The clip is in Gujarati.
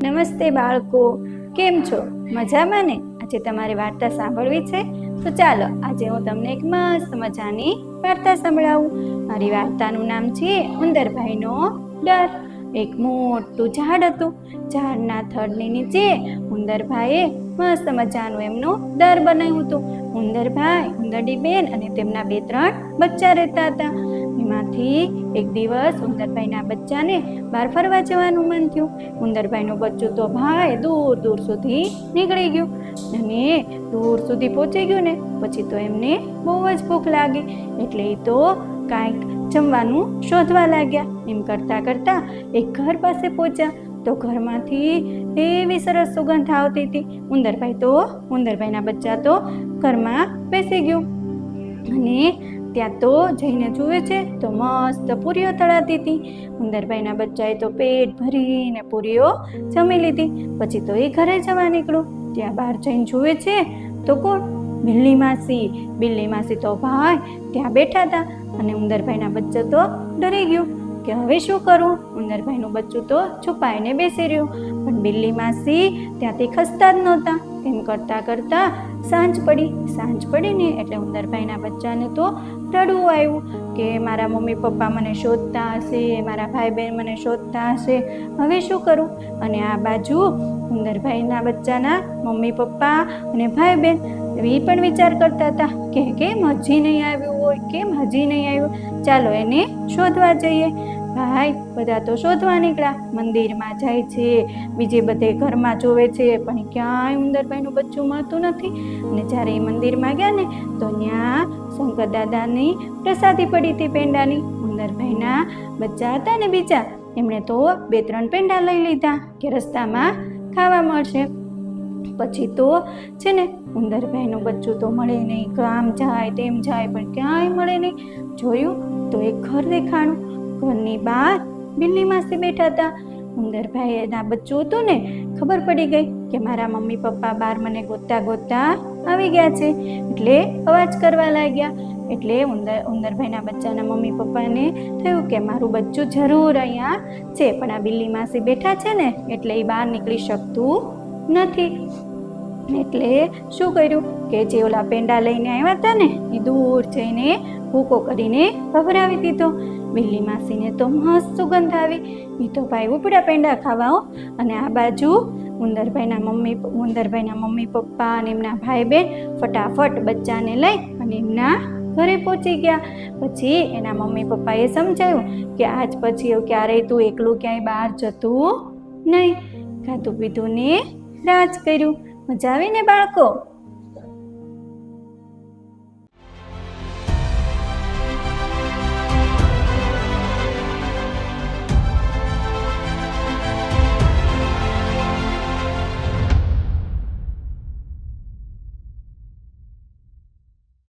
નમસ્તે બાળકો, કેમ છો? મજામાં ને? આજે તમારે વાર્તા સાંભળવી છે તો ચાલો આજે હું તમને એક મસ્ત મજાની વાર્તા સંભળાવું. મારી વાર્તાનું નામ છે ઉંદરભાઈનો ડર. એક મોટું ઝાડ હતું. ઝાડના થડની નીચે ઉંદરભાઈએ મસ્ત મજાનું એમનું દર બનાવ્યું હતું. ઉંદરભાઈ, ઉંદરડી બેન અને તેમના 2-3 બચ્ચા રહેતા હતા. એમાંથી એક દિવસ ઉંદરભાઈના બચ્ચાને બહાર ફરવા જવાનું મન થયું. ઉંદરભાઈનું બચ્ચું તો ભાઈ દૂર દૂર સુધી નીકળી ગયું અને દૂર સુધી પહોંચી ગયું ને પછી તો એમને બહુ જ ભૂખ લાગી એટલે એ તો કાંઈક જમવાનું શોધવા લાગ્યા. એમ કરતાં કરતાં એક ઘર પાસે પહોંચ્યા તો ઘરમાંથી એવી સરસ સુગંધ આવતી હતી. ઉંદરભાઈના બચ્ચા તો ઘરમાં બેસી ગયું અને ત્યાં તો જઈને જુએ છે તો મસ્ત પૂરીઓ તળાતી હતી. ઉંદરભાઈના બચ્ચાએ તો પેટ ભરીને પૂરીઓ જમી લીધી. પછી તો એ ઘરે જવા નીકળ્યું. ત્યાં બહાર જઈને જુએ છે તો કોણ? બિલ્લી માસી તો ભાઈ ત્યાં બેઠા હતા અને ઉંદરભાઈના બચ્ચો તો ડરી ગયું કે હવે શું કરું. ઉંદરભાઈનું બચ્ચું તો છુપાઈને બેસી રહ્યું પણ બિલ્લી માસી ત્યાંથી ખસતા જ નહોતા. એમ કરતાં કરતાં સાંજ પડી ને એટલે ઉંદરભાઈના બચ્ચાને તો રડવું આવ્યું કે મારા મમ્મી પપ્પા મને શોધતા હશે, મારા ભાઈ બહેન મને શોધતા હશે, હવે શું કરું. અને આ બાજુ ઉંદરભાઈના બચ્ચાના મમ્મી પપ્પા અને ભાઈ બહેન એ પણ વિચાર કરતા હતા કે કેમ હજી નહીં આવ્યું, ચાલો એને શોધવા જઈએ. ભાઈ બધા તો શોધવા નીકળ્યા, મંદિરમાં જાય છે, બીજે બધે ઘરમાં જોવે છે પણ ક્યાંય ઉંદરભાઈનું બચ્ચું મળતું નથી. અને જ્યારે એ મંદિરમાં ગયા ને તો ત્યાં શંકર દાદાની પ્રસાદી પડી હતી પેંડાની. ઉંદરભાઈના બચ્ચા હતા ને બીજા એમણે તો 2-3 પેંડા લઈ લીધા કે રસ્તામાં ખાવા મળશે. પછી તો છે ને ઉંદરભાઈનું બચ્ચું તો મળે નહીં, આમ જાય તેમ જાય પણ ક્યાંય મળે નહીં. જોયું તો એક ઘર દેખાણું. ઘરની બહાર બિલ્લી માસી બેઠા હતા. ઉંદરભાઈ એના બચ્ચું હતું ને ખબર પડી ગઈ કે મારા મમ્મી પપ્પા બહાર મને ગોતતા આવી ગયા છે એટલે અવાજ કરવા લાગ્યા. એટલે ઉંદરભાઈના બચ્ચાના મમ્મી પપ્પાને થયું કે મારું બચ્ચું જરૂર અહીંયા છે પણ આ બિલ્લી માસી બેઠા છે ને એટલે એ બહાર નીકળી શકતું નથી. એટલે શું કર્યું કે જે ઓલા પેંડા લઈને આવ્યા હતા ને એ દૂર જઈને ભૂકો કરીને ભભરાવી દીધો. બિલ્લી માસીને તો મસ્ત સુગંધ આવી. એ તો ભાઈ ઉપડ્યા પેંડા ખાવા. અને આ બાજુ ઉંદરભાઈના મમ્મી પપ્પા અને એમના ભાઈ બહેન ફટાફટ બચ્ચાને લઈ અને એમના ઘરે પહોંચી ગયા. પછી એના મમ્મી પપ્પાએ સમજાવ્યું કે આજ પછી ક્યારેય તું એકલું ક્યાંય બહાર જતું નહીં. ખાધું પીધું ને રાજ કર્યું. મજા આવી ને બાળકો?